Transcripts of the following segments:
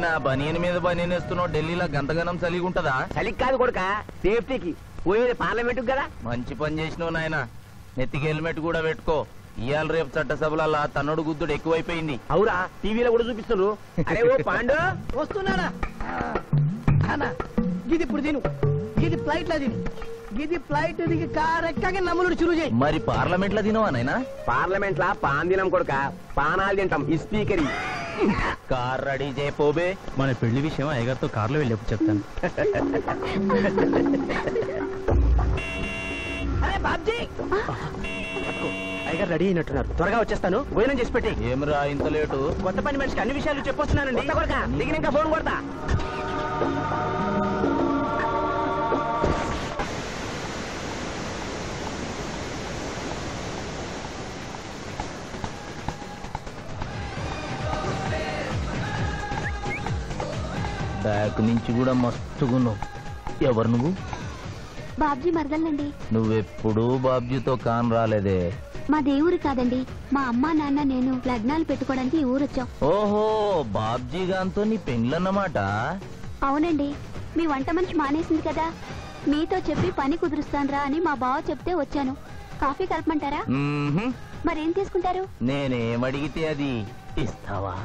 నాయన బనీన్ మీద బనీన్ వేస్తున్నావు, ఢిల్లీలో గంతగనం చలిగి ఉంటదా? చలికి కాదు కొడుక, సేఫ్టీకి. పోయేది పార్లమెంట్ కదా. మంచి పని చేసినావు నాయన. నెత్తికి హెల్మెట్ కూడా పెట్టుకో. ఇవాళ రేపు చట్టసభల తన్నుడు గుద్దుడు ఎక్కువైపోయింది. అవురా, టీవీలో కూడా చూపిస్తున్నారు. అరే ఓ పాండు వస్తున్నాడా? గిది ఇప్పుడు తిను, గిది ఫ్లైట్ లో తిను, గిది ఫ్లైట్ దిగి కార్ ఎక్కగా నమ్ములు చురు చేయి. మరి పార్లమెంట్ లో తినవా నాయనా? పార్లమెంట్ లా పాన్ తినం కొడుక, పానాలు తింటాం. ఈ స్పీకర్ కార్ రెడీ చేయపోబే. మన పెళ్లి విషయం అయ్యగారితో కార్లో వెళ్ళేప్పుడు చెప్తాను. అరే బాబ్జీ, అయ్యగారు రెడీ అయినట్టున్నారు. త్వరగా వచ్చేస్తాను, భోజనం చేసి పెట్టి. ఏమిరా ఇంత లేటు? కొత్త పని మనిషికి అన్ని విషయాలు చెప్పొస్తున్నానండి. కొడుక దిగినాక ఫోన్ కొడతా. బ్యాక్ నుంచి కూడా మస్తుగున్నావు. ఎవరు నువ్వు? బాబ్జీ మరదలండి. నువ్వెప్పుడూ బాబ్జీతో కాన్ రాలేదే. మా దేవురు కాదండి, మా అమ్మా నాన్న నేను లగ్నాలు పెట్టుకోవడానికి ఈ ఊరొచ్చాం. ఓహో, బాబ్జీ గాంతో నీ పెండ్లన్నమాట. అవునండి, మీ వంట మనిషి మానేసింది కదా, మీతో చెప్పి పని కుదురుస్తానరా అని మా బావ చెప్తే వచ్చాను. కాఫీ కలపమంటారా? మరేం తీసుకుంటారు? నేనేమడిగితే అది ఇస్తావా?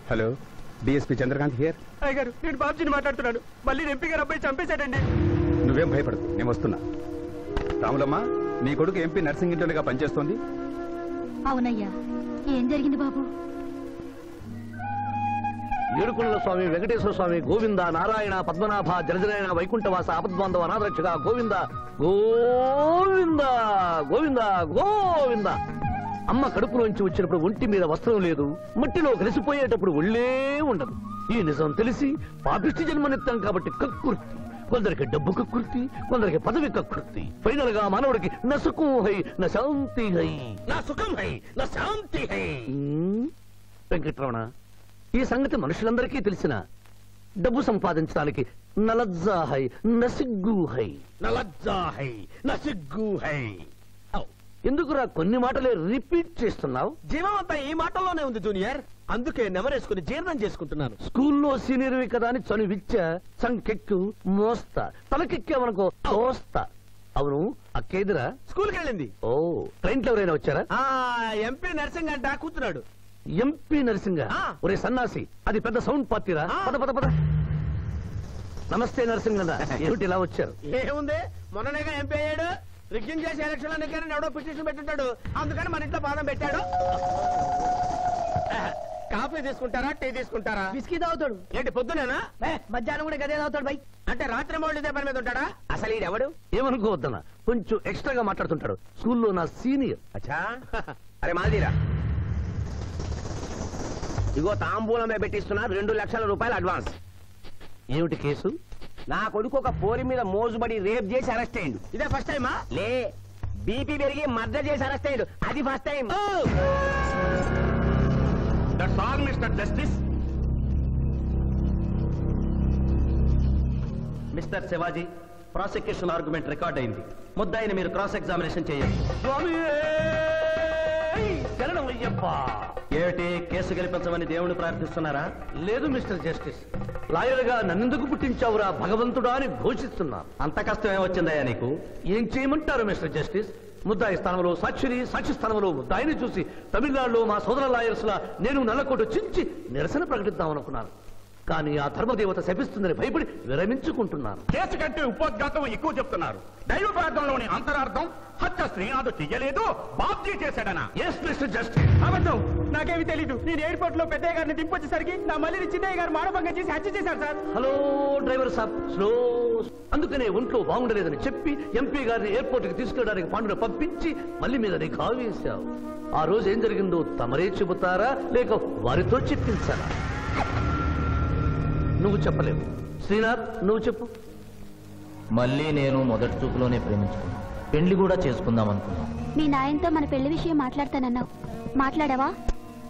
Hello, DSP Chandrakant here. అయ్యగారు, నేను బాబ్జీని మాట్లాడుతున్నాను. మళ్ళీ ఎంపీ గారు అబ్బాయి చంపేశాడండి. నువ్వేం భయపడదు, నేను వస్తున్నా. రాములమ్మ, నీ కొడుకు ఎంపీ నర్సింగ్ ఇంటర్గా పనిచేస్తోంది. అవునయ్యా, ఏం జరిగింది బాబు? ఏడుకొండల స్వామి, వెంకటేశ్వర స్వామి, గోవింద, నారాయణ, పద్మనాభ, జలజనాయన, వైకుంఠవాస, ఆపద్బాంధవ, అనాథరక్షక, గోవింద గోవింద గోవింద గోవింద. అమ్మ కడుపులోంచి వచ్చినప్పుడు ఒంటి మీద వస్త్రం లేదు, మట్టిలో కలిసిపోయేటప్పుడు ఒళ్ళే ఉండదు. ఈ నిజం తెలిసి పాపిష్టి జన్మనిత్తాం కాబట్టి కక్కుర్తి. కొందరికి డబ్బు కక్కుర్తి, కొందరికి పదవి కక్కుర్తి. ఫైనల్ గా మానవుడికి నా సుఖం హై, నా శాంతి హై, నా సుఖం హై, నా శాంతి హై. వెంకటరమణ, ఈ సంగతి మనుషులందరికీ తెలిసిన డబ్బు సంపాదించడానికి నలజ్జా హై, నసిగ్గు హై, నలజ్జా హై, నసిగ్గు హై. ఎందుకురా కొన్ని మాటలే రిపీట్ చేస్తున్నావు? జీవం అంతా ఈ మాటల్లోనే ఉంది జూనియర్, అందుకే నెమరేసుకుని జీర్ణం చేసుకుంటున్నాను. స్కూల్లో సీనియర్వి కదా అని చనువిచ్చ, సంకెక్కు, మోస్తా, తలకెక్కావనుకో తోస్తా. అవును, అక్కేదిరా స్కూల్కి వెళ్ళింది. ఓ, ట్రైన్ లో ఎవరైనా వచ్చారా? ఎంపీ నర్సింగ్ అంట కూర్చున్నాడు. ఎంపీ నరసింగ? ఒరే సన్నాసి, అది పెద్ద సౌండ్ పార్టీరా. పద పద పద. నమస్తే నరసింగ, ఏమిటి ఇలా వచ్చారు? ఏముంది, మొన్ననేగా ఎంపీ అయ్యాడు. రిగ్గింగ్ చేసి ఎలక్షన్ అన్ని ఎవడో పిటిషన్ పెట్టుంటాడు, అందుకని మన ఇంట్లో పాదం పెట్టాడు. కాఫీ తీసుకుంటారా, టీ తీసుకుంటారా? బిస్కీ తాగుతాడు. ఏంటి పొద్దునేనా? మధ్యాహ్నం కూడా గదే తాగుతాడు బై. అంటే రాత్రి మౌళ్ళు ఇదే పని మీద ఉంటాడా? అసలు ఇది ఎవడు? ఏమనుకోవద్దన్నా, కొంచెం ఎక్స్ట్రాగా మాట్లాడుతుంటాడు. స్కూల్లో నా సీనియర్. అచ్చా, అరే మాదిరా, ఇగో తాంబూలమే పెట్టిస్తున్నా, 2 లక్షల రూపాయలు అడ్వాన్స్. ఏమిటి కేసు? నా కొడుకు ఒక పోరి మీద మోజుబడి రేప్ చేసి అరెస్ట్ అయ్యిండు. ఇదే ఫస్ట్ టైమా? లే, బీపీ పెరిగి మర్డర్ చేసి అరెస్ట్ అయ్యాడు, అది first time. That's all mister justice. Mister Shivaji, prosecution argument record అయింది. ముద్దాయిని మీరు క్రాస్ ఎగ్జామినేషన్ చేయండి. ఏమిటి, కేసు గెలిపించమని దేవుని ప్రార్థిస్తున్నారా? లేదు మిస్టర్ జస్టిస్, లాయర్ గా నన్నెందుకు పుట్టించావురా భగవంతుడా అని ఘోషిస్తున్నా. అంత కష్టం ఏమొచ్చిందయ్యా నీకు? ఏం చేయమంటారు మిస్టర్ జస్టిస్? ముద్దాయి స్థానంలో సాక్షిని, సాక్షి స్థానంలో ముద్దాయిని చూసి తమిళనాడులో మా సోదర లాయర్స్ లా నేను నల్లకోటు చించి నిరసన ప్రకటిద్దామనుకున్నాను. కానీ ఆ ధర్మదేవత శపిస్తుందని భయపడి విరమించుకుంటున్నాను. కేసు కంటే ఉపోద్ఘాతం ఎక్కువ చెప్తున్నారు. దైవ ప్రార్థనలోని అంతరార్థం హత్య శ్రీనాథు చెయ్యలేదు, బాబ్జీ చేశాడనా? Yes mister justice. అబద్ధం, నాకేమి తెలీదు. నేను ఎయిర్పోర్ట్ లో పెద్దయ్య గారిని దింపొచ్చేసరికి నా మళ్ళీ చిన్నయ్య గారు మానభంగం చేసి హత్య చేశారు సార్. హలో డ్రైవర్ సాబ్, స్లో. అందుకనే ఒంట్లో బాగుండలేదని చెప్పి ఎంపీ గారిని ఎయిర్పోర్ట్ కి తీసుకెళ్ళడానికి పాండును పంపించి మళ్ళీ మీద నీకు ఆవేశావు. ఆ రోజు ఏం జరిగిందో తమరే చెబుతారా లేక వారితో చెప్పించారా? నువ్వు చెప్పలేవు. శ్రీనాథ్, నువ్వు చెప్పు. మళ్ళీ నేను మొదటి చూపులోనే ప్రేమించుకున్నాను, పెళ్లి కూడా చేసుకుందాం అనుకున్నాను. మీ నాయనతో మన పెళ్లి విషయం మాట్లాడతానన్నావు, మాట్లాడావా?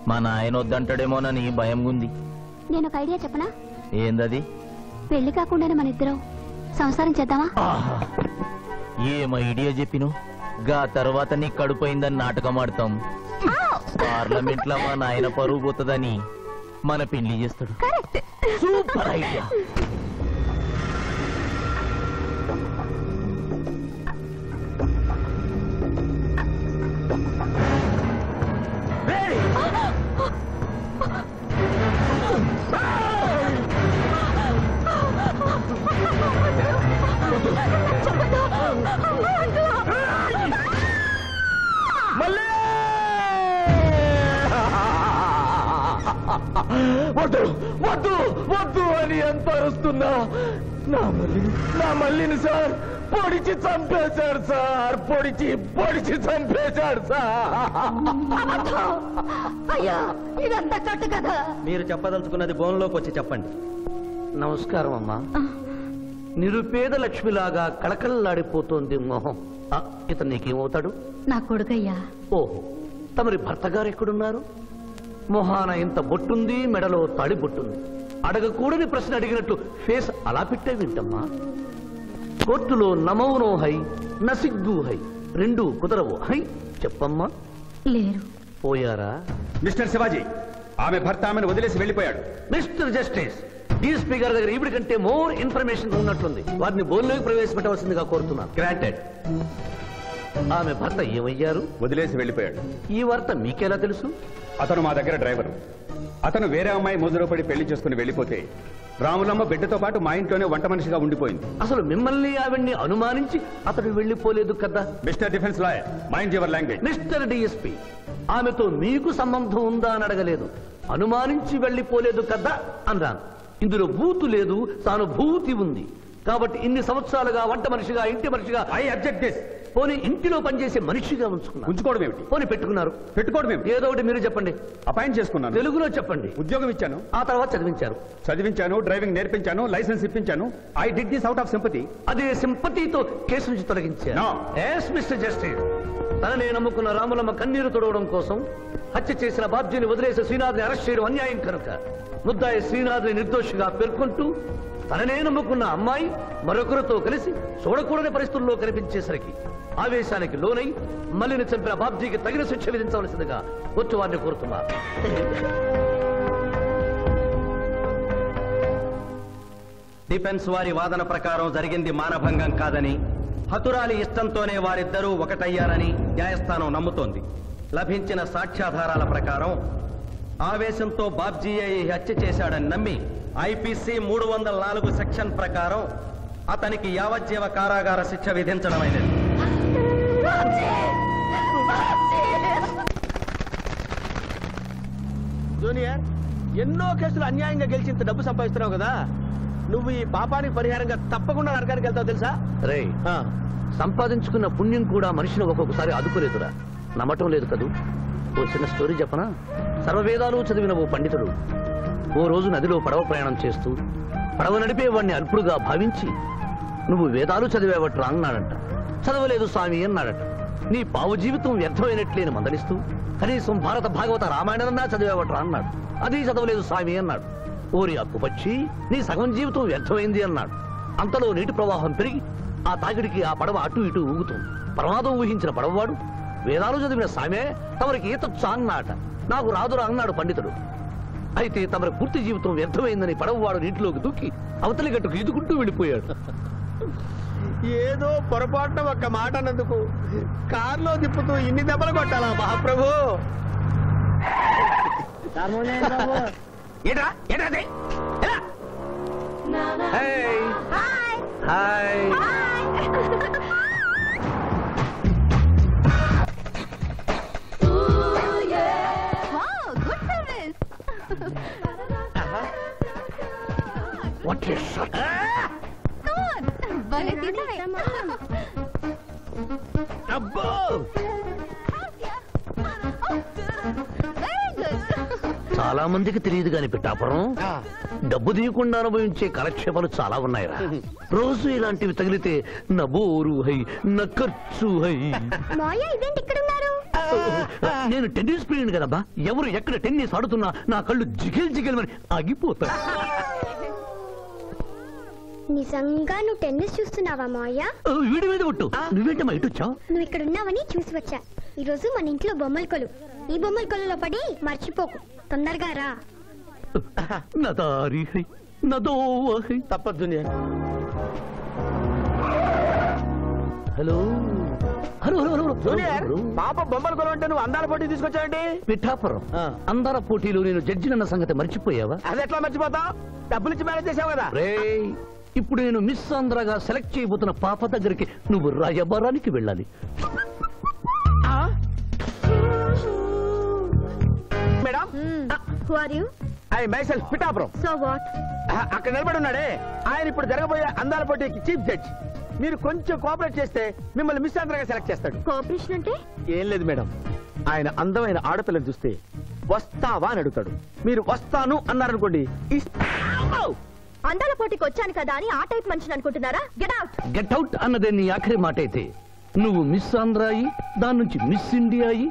మా నాయన వద్దంటాడేమోనని భయం ఉంది. నేను ఒక ఐడియా చెప్పనా? ఏందది? పెళ్లి కాకుండానే మన ఇద్దరం సంసారం చేద్దామా? ఆహా, ఏం ఐడియా చెప్పిను. గా తర్వాత నీ కడుపోయిందని నాటకం ఆడతాం. పార్లమెంట్ లో మా నాయన పరువు పోతుందని మన పెళ్లి చేస్తాడు. Super idea. వద్దు వద్దు వద్దు అని ఎంత అరుస్తున్నా నా మల్లిని సార్ పొడిచి చంపేశాడు సార్. పొడిచి చంపేశాడు సార్. అయ్యా, ఇదంతా కట్టు కదా. మీరు చెప్పదలుచుకున్నది బోన్లోకి వచ్చి చెప్పండి. నమస్కారం అమ్మా. నిరుపేద లక్ష్మిలాగా కళకళలాడిపోతోంది మొహం. ఇతను నీకేమవుతాడు? నా కొడుకయ్యా. ఓహో, తమరి భర్త గారు ఎక్కడున్నారు? మొహాన ఇంత బొట్టుంది, మెడలో తాడి బొట్టుంది. అడగకూడని ప్రశ్న అడిగినట్టు ఫేస్ అలా పెట్టే వింటమ్మా. కోర్టులో నమౌనో హై నసిగ్గు హై, రెండు కుదరవు హై. చెప్పమ్మా. లేరు. పోయారా? మిస్టర్ శివాజీ, ఆమె భర్త ఆమెను వదిలేసి వెళ్ళిపోయాడు. మిస్టర్ జస్టిస్, డీఎస్పీ గారి దగ్గర ఈవిడి కంటే మోర్ ఇన్ఫర్మేషన్ ఉన్నట్లుంది. వారిని బోన్లోకి ప్రవేశపెట్టవలసిందిగా కోరుతున్నాను. గ్రాంటెడ్. ఆమె భర్త ఏమయ్యారు? వదిలేసి వెళ్ళిపోయాడు. ఈ వార్త మీకెలా తెలుసు? అతను మా దగ్గర డ్రైవరు. అతను వేరే అమ్మాయి ముద్రలో పడి పెళ్లి చేసుకుని వెళ్ళిపోతే రాములమ్మ బిడ్డతో పాటు మా ఇంట్లోనే వంట మనిషిగా ఉండిపోయింది. అసలు మిమ్మల్ని ఆవిడ్ని అనుమానించి అతడు వెళ్ళిపోలేదు కదా? Mister defence lawyer, mind your language. Mister DSP, ఆమెతో మీకు సంబంధం ఉందా అని అడగలేదు, అనుమానించి వెళ్ళిపోలేదు కదా అన్నాను. ఇందులో బూతు లేదు, సానుభూతి ఉంది. కాబట్టి ఇన్ని సంవత్సరాలుగా వంట మనిషిగా, ఇంటి మనిషిగా, ఐ అబ్జెక్ట్ దిస్. పోనీ ఇంటిలో పనిచేసే మనిషిగా ఉంచుకున్నారు. ఉంచుకోవడం ఏమిటి? పోనీ పెట్టుకున్నారు. పెట్టుకోవడం ఏమిటి? ఏదో ఒకటి మీరు చెప్పండి. అపాయింట్ చేసుకున్నాను. తెలుగులో చెప్పండి. ఉద్యోగం ఇచ్చాను. ఆ తర్వాత చదివించారు. చదివించాను, డ్రైవింగ్ నేర్పించాను, లైసెన్స్ ఇప్పించాను. I did this out of sympathy. అదే సింపతితో కేసు నుంచి తొలగించారు. No. ఎస్ మిస్టర్ జస్టిస్, తననే నమ్ముకున్న రాములమ్మ కన్నీరు తొడవడం కోసం హత్య చేసిన బాబ్జీని వదిలేసి శ్రీనాథ్ని అరెస్ట్ చేయడం అన్యాయం కనుక ముద్దాయి శ్రీనాథ్ని నిర్దోషిగా పేర్కొంటూ తననే నమ్ముకున్న అమ్మాయి మరొకరితో కలిసి చూడకూడని పరిస్థితుల్లో కనిపించేసరికి ఆవేశానికి లోనై మల్లిని చంపిన బాబ్జీకి తగిన శిక్ష విధించవలసిందిగా వచ్చి వారిని కోరుతున్నారు. డిఫెన్స్ వారి వాదన ప్రకారం జరిగింది మానభంగం కాదని, హతురాలి ఇష్టంతోనే వారిద్దరూ ఒకటయ్యారని న్యాయస్థానం నమ్ముతోంది. లభించిన సాక్ష్యాధారాల ప్రకారం ఆవేశంతో బాబ్జీయే ఈ హత్య చేశాడని నమ్మి ఐపీసీ 304 సెక్షన్ ప్రకారం అతనికి యావజ్జీవ కారాగార శిక్ష విధించడమైనది. జూనియర్, ఎన్నో కేసులు అన్యాయంగా గెలిచి ఇంత డబ్బు సంపాదిస్తున్నావు కదా, నువ్వు ఈ పాపానికి పరిహారంగా తప్పకుండా నరకానికి వెళ్తావు తెలుసా? రే, సంపాదించుకున్న పుణ్యం కూడా మనిషిని ఒక్కొక్కసారి అదుపులేదురా. నమ్మటం లేదు కదూ. ఓ చిన్న స్టోరీ చెప్పనా? సర్వవేదాలు చదివిన ఓ పండితుడు ఓ రోజు నదిలో పడవ ప్రయాణం చేస్తూ పడవ నడిపేవాడిని అల్పుడుగా భావించి, నువ్వు వేదాలు చదివేవట్రా అన్నాడంట. చదవలేదు స్వామి అన్నాడట. నీ పావు జీవితం వ్యర్థమైనట్లేని మందలిస్తూ, కనీసం భారత భాగవత రామాయణన్నా చదివేవట్రా అన్నాడు. అది చదవలేదు స్వామి అన్నాడు. ఓరి అక్కుపక్షి, నీ సగం జీవితం వ్యర్థమైంది అన్నాడు. అంతలో నీటి ప్రవాహం పెరిగి ఆ తాగిడికి ఆ పడవ అటు ఇటు ఊగుతుంది. ప్రమాదం ఊహించిన పడవవాడు, వేదాలు చదివిన సామే తమరికి ఈతొచ్చా అన్నాట. నాకు రాదురా అన్నాడు పండితుడు. అయితే తమరి పూర్తి జీవితం వ్యర్థమైందని పడవవాడు నీటిలోకి దూకి అవతలి గట్టుకు ఈదుకుంటూ వెళ్ళిపోయాడు. ఏదో పొరపాటున ఒక్క మాట అన్నందుకు కారులో తిప్పుతూ ఇన్ని దెబ్బలు కొట్టాలా మహాప్రభు? ఏట్రా ఏట్రా హాయ్ వాట్ ఇస్ షాట్ అబ్బో చాలా మందికి తెలియదు కాని పిఠాపురం డబ్బు తీయకుండా అనుభవించే కాలక్షేపాలు చాలా ఉన్నాయిరా. రోజు ఇలాంటివి తగిలితే నా బోరు హై నా ఖర్చు హై. నేను టెన్నిస్ ప్లేయర్ కదబ్బా, ఎవరు ఎక్కడ టెన్నిస్ ఆడుతున్నా నా కళ్ళు జిగిల్ జిగిల్ అని ఆగిపోతాయి. నిజంగా నువ్వు టెన్నిస్ చూస్తున్నావా మావయ్య? వీడి మీద ఒట్టు. నువ్వేంటమ్మా ఇటు వచ్చావు? నువ్వు ఇక్కడ ఉన్నావని చూసి వచ్చా. ఈ రోజు మన ఇంట్లో బొమ్మల కొలు. ఈ బొమ్మల కొలులో పడి మర్చిపోకు. తొందరగా రా. నా దారి హై నా దోవ హై. తప్పదు hello hello hello hello junior, పాప బొమ్మల కొలు అంటే నువ్వు అందాల పోటీ తీసుకొచ్చావండి? పిఠాపురం అందాల పోటీలో నేను జడ్జినన్న సంగతి మర్చిపోయావా? అది ఎట్లా మర్చిపోతావు? డబ్బులు ఇచ్చి మేనేజ్ చేసావు కదా. రేయ్, ఇప్పుడు నేను మిస్ ఆంధ్రగా సెలెక్ట్ చేయబోతున్న పాప దగ్గరికి నువ్వు రాయబారానికి వెళ్ళాలి. Madam, who are you? I myself Pithapuram. So what? అక్కడ నిలబడి ఉన్నాడే ఆయన ఇప్పుడు జరగబోయే అందాల పోటీకి చీఫ్ జడ్జ్. మీరు కొంచెం కోఆపరేట్ చేస్తే మిమ్మల్ని మిస్ ఆంధ్రగా సెలెక్ట్ చేస్తాడు. కోఆపరేషన్ అంటే? ఏం లేదు మేడం, ఆయన అందమైన ఆడపిల్లని చూస్తే వస్తావా అని అడుగుతాడు. మీరు వస్తాను అన్నారనుకోండి, అందాల పోటీకి వచ్చాను కదా అని ఆ టైప్ మనిషిని అనుకుంటున్నారా? Get out. గెట్ అవుట్ అన్నదే నీ ఆఖరి మాట అయితే నువ్వు మిస్ ఆంధ్ర అయి దాని నుంచి మిస్ ఇండియా అయి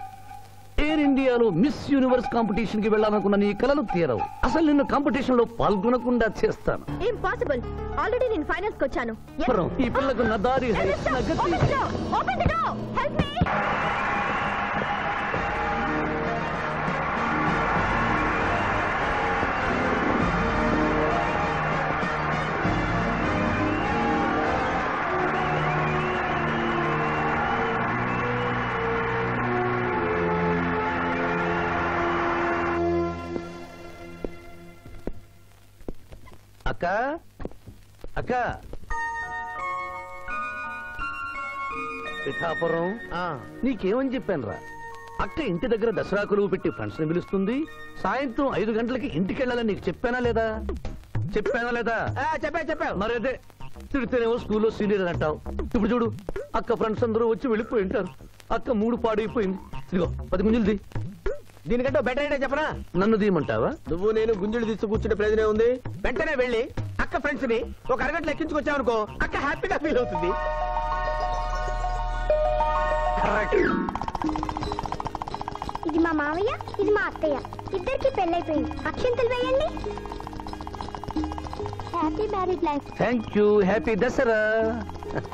ఎయిర్ ఇండియాలో మిస్ యూనివర్స్ కాంపిటీషన్ కి వెళ్ళాలనుకున్న నీ కలలు తీరవు. అసలు నిన్ను కాంపిటీషన్ లో పాల్గొనకుండా చేస్తాను. ఇంపాసిబుల్. ఆల్రెడీ నేను ఫైనల్స్ కి వచ్చాను. ఈ పిల్లకు నా దారి హై, నా గతి. Open the door. Help me. అక్క అక్క పిఠాపురం నీకేమని చెప్పాను రా? అక్క ఇంటి దగ్గర దసరా కొలువు పెట్టి ఫ్రెండ్స్ ని పిలుస్తుంది. సాయంత్రం 5 గంటలకి ఇంటికి వెళ్ళాలని నీకు చెప్పానా లేదా? చెప్పావు. మరి అదే తిడితేనేమో స్కూల్లో సీనియర్ అంటావు. ఇప్పుడు చూడు, అక్క ఫ్రెండ్స్ అందరూ వచ్చి వెళ్ళిపోయి ఉంటారు. అక్క మూడు పాడైపోయింది. ఇదిగో 10 గుంజులు. దీనికంటే బెటర్ ఐడియా చెప్పనా? నన్ను తీయమంటావా? నువ్వు నేను గుంజులు తీసి కూర్చుంటే ప్రయోజనం ఉంది. వెంటనే వెళ్ళి అక్క ఫ్రెండ్స్ ని ఒక అరగంటలో ఎక్కించుకొచ్చావనుకో, అక్క హ్యాపీగా ఫీల్ అవుతుంది. ఇది మా మావయ్య, ఇది మా అత్తయ్య. ఇద్దరికి పెళ్ళైపోయింది. అక్షంతలు వేయండి. Happy married life. Thank you. Happy Dasara.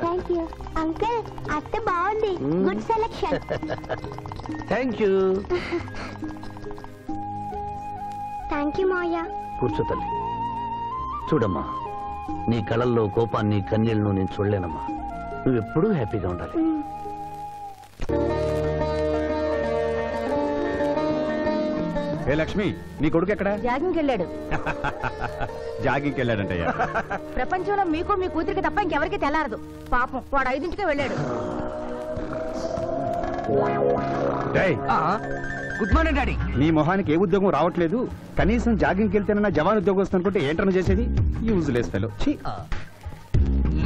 Thank you uncle. అత్త బాగుంది. Good selection. Thank you. Thank you మావయ్య. కూర్చో తల్లి. చూడమ్మా, నీ కళల్లో కోపాన్ని కన్నీళ్లను నేను చూడలేనమ్మా. నువ్వెప్పుడూ హ్యాపీగా ఉండాలి. ఏ లక్ష్మి, నీ కొడుకు ఎక్కడ? జాగింగ్కి వెళ్ళాడు. జాగింగ్కి వెళ్ళాడంటయ్యా. ప్రపంచంలో మీకు మీ కూతురికి తప్ప ఇంకెవరికి తెల్లారదు. పాపం వాడు 5ంటికే వెళ్ళాడు. డేయ్, గుడ్ మార్నింగ్ డాడీ. నీ మొహానికి ఏ ఉద్యోగం రావట్లేదు. కనీసం జాగింగ్కి వెళ్తేనన్నా జవాన్ ఉద్యోగం వస్తుంది అనుకుంటే ఏంటన్నా చేసేది? Useless fellow.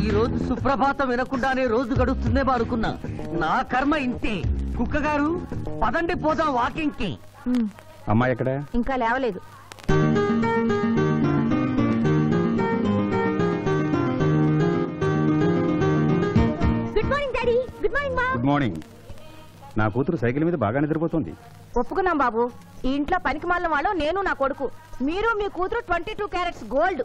ఈ రోజు సుప్రభాతం వినకుండానే రోజు గడుస్తుందేమో అనుకున్నా. నా కర్మ ఇంతే. కుక్క గారు పదండి పోదాం వాకింగ్ కి. అమ్మాయి ఎక్కడ? ఇంకా లేవలేదు. Good morning daddy. Good morning మా. Good morning. నా కూతురు సైకిల్ మీద బాగా నిద్రపోతుంది. ఒప్పుకున్నాం బాబు. ఈ ఇంట్లో పనికి మాలిన వాళ్ళు నేను, నా కొడుకు. మీరు మీ కూతురు 22 క్యారెట్స్ గోల్డ్.